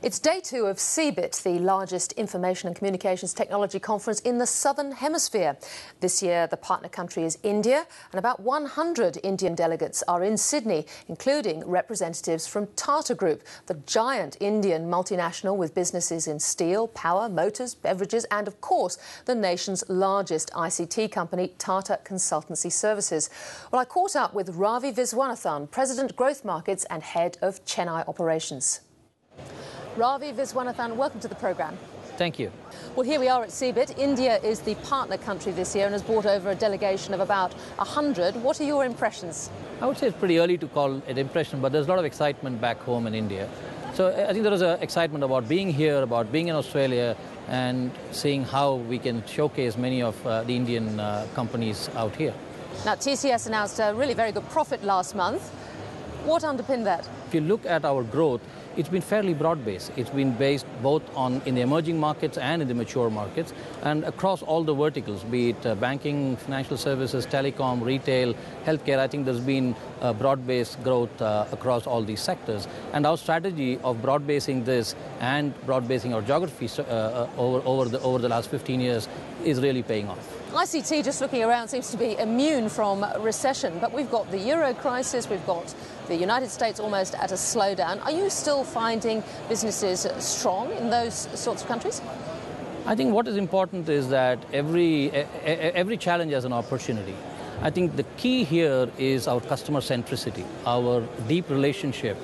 It's day 2 of CeBIT, the largest information and communications technology conference in the Southern Hemisphere. This year, the partner country is India, and about 100 Indian delegates are in Sydney, including representatives from Tata Group, the giant Indian multinational with businesses in steel, power, motors, beverages, and of course, the nation's largest ICT company, Tata Consultancy Services. Well, I caught up with Ravi Viswanathan, President Growth Markets and Head of Chennai Operations. Ravi Viswanathan, welcome to the programme. Thank you. Well, here we are at CeBIT. India is the partner country this year and has brought over a delegation of about 100. What are your impressions? I would say it's pretty early to call it impression, but there's a lot of excitement back home in India. So I think there is excitement about being here, about being in Australia, and seeing how we can showcase many of the Indian companies out here. Now, TCS announced a really very good profit last month. What underpinned that? If you look at our growth, it's been fairly broad-based. It's been based both in the emerging markets and in the mature markets, and across all the verticals, be it banking, financial services, telecom, retail, healthcare. I think there's been broad-based growth across all these sectors. And our strategy of broad-basing this and broad-basing our geography over the last 15 years is really paying off. ICT, just looking around, seems to be immune from recession, but we've got the Euro crisis, we've got the United States almost at a slowdown. Are you still finding businesses strong in those sorts of countries? I think what is important is that every challenge has an opportunity. I think the key here is our customer centricity, our deep relationship.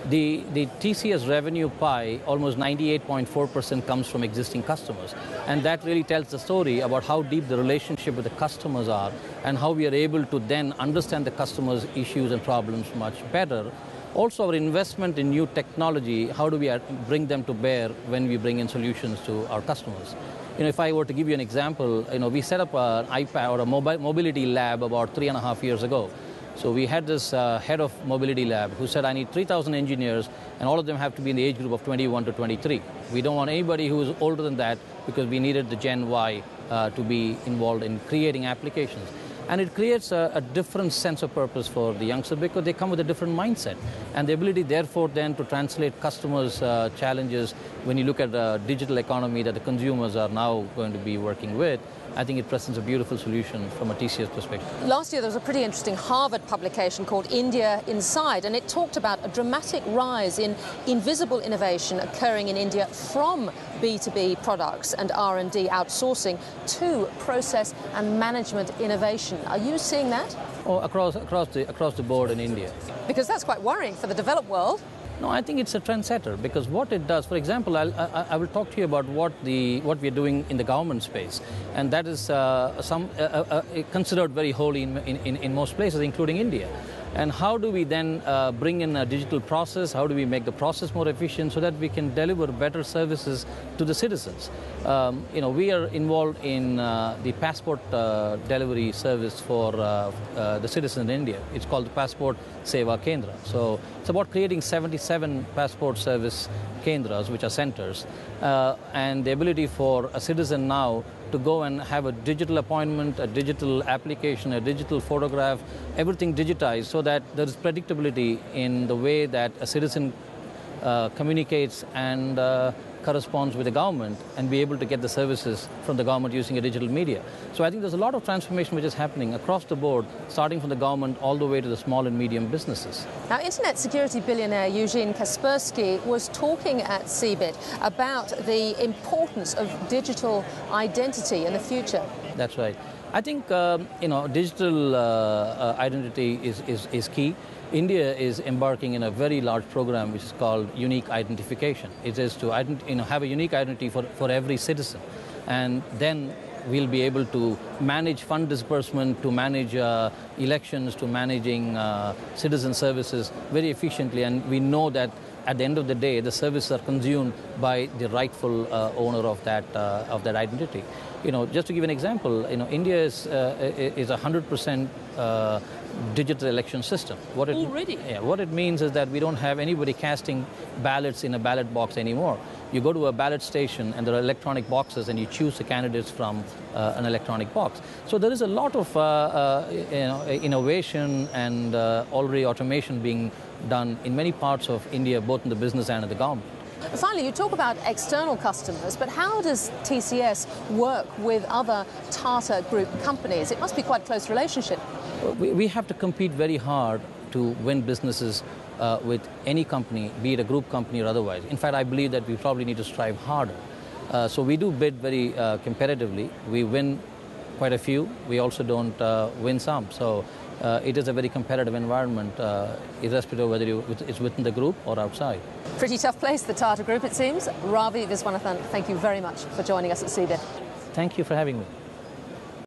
The TCS revenue pie, almost 98.4% comes from existing customers. And that really tells the story about how deep the relationship with the customers are and how we are able to then understand the customers' issues and problems much better. Also, our investment in new technology, how do we bring them to bear when we bring in solutions to our customers? If I were to give you an example, we set up an iPad or a mobility lab about 3.5 years ago. So we had this head of mobility lab who said, I need 3,000 engineers and all of them have to be in the age group of 21 to 23. We don't want anybody who is older than that because we needed the Gen Y to be involved in creating applications. And it creates a different sense of purpose for the youngsters because they come with a different mindset. And the ability, therefore, then to translate customers' challenges when you look at the digital economy that the consumers are now going to be working with, I think it presents a beautiful solution from a TCS perspective. Last year there was a pretty interesting Harvard publication called India Inside, and it talked about a dramatic rise in invisible innovation occurring in India from B2B products and R&D outsourcing to process and management innovation. Are you seeing that? Oh, across the board in India. Because that's quite worrying for the developed world. No, I think it's a trendsetter because what it does, for example, I will talk to you about what we are doing in the government space, and that is considered very holy in most places, including India. And how do we then bring in a digital process? How do we make the process more efficient so that we can deliver better services to the citizens? We are involved in the passport delivery service for the citizens in India. It's called the Passport Seva Kendra. So it's about creating 77 passport service kendras, which are centers, and the ability for a citizen now to go and have a digital appointment, a digital application, a digital photograph, everything digitized so that there is predictability in the way that a citizen communicates and corresponds with the government and be able to get the services from the government using a digital media. So I think there's a lot of transformation which is happening across the board, starting from the government all the way to the small and medium businesses. Now, internet security billionaire Eugene Kaspersky was talking at CeBIT about the importance of digital identity in the future. That's right. I think digital identity is key. India is embarking in a very large program which is called unique identification. It is to have a unique identity for every citizen, and then we'll be able to manage fund disbursement, to manage elections, to managing citizen services very efficiently. And we know that at the end of the day, the services are consumed by the rightful owner of that identity. Just to give an example, India is 100% digital election system. Already? Yeah, what it means is that we don't have anybody casting ballots in a ballot box anymore. You go to a ballot station and there are electronic boxes and you choose the candidates from an electronic box. So there is a lot of innovation and already automation being done in many parts of India, both in the business and in the government. Finally, you talk about external customers, but how does TCS work with other Tata Group companies? It must be quite a close relationship. We have to compete very hard to win businesses with any company, be it a group company or otherwise. In fact, I believe that we probably need to strive harder. So we do bid very competitively. We win quite a few. We also don't win some. So it is a very competitive environment, irrespective of whether it's within the group or outside. Pretty tough place, the Tata Group, it seems. Ravi, Viswanathan, thank you very much for joining us at CeBIT. Thank you for having me.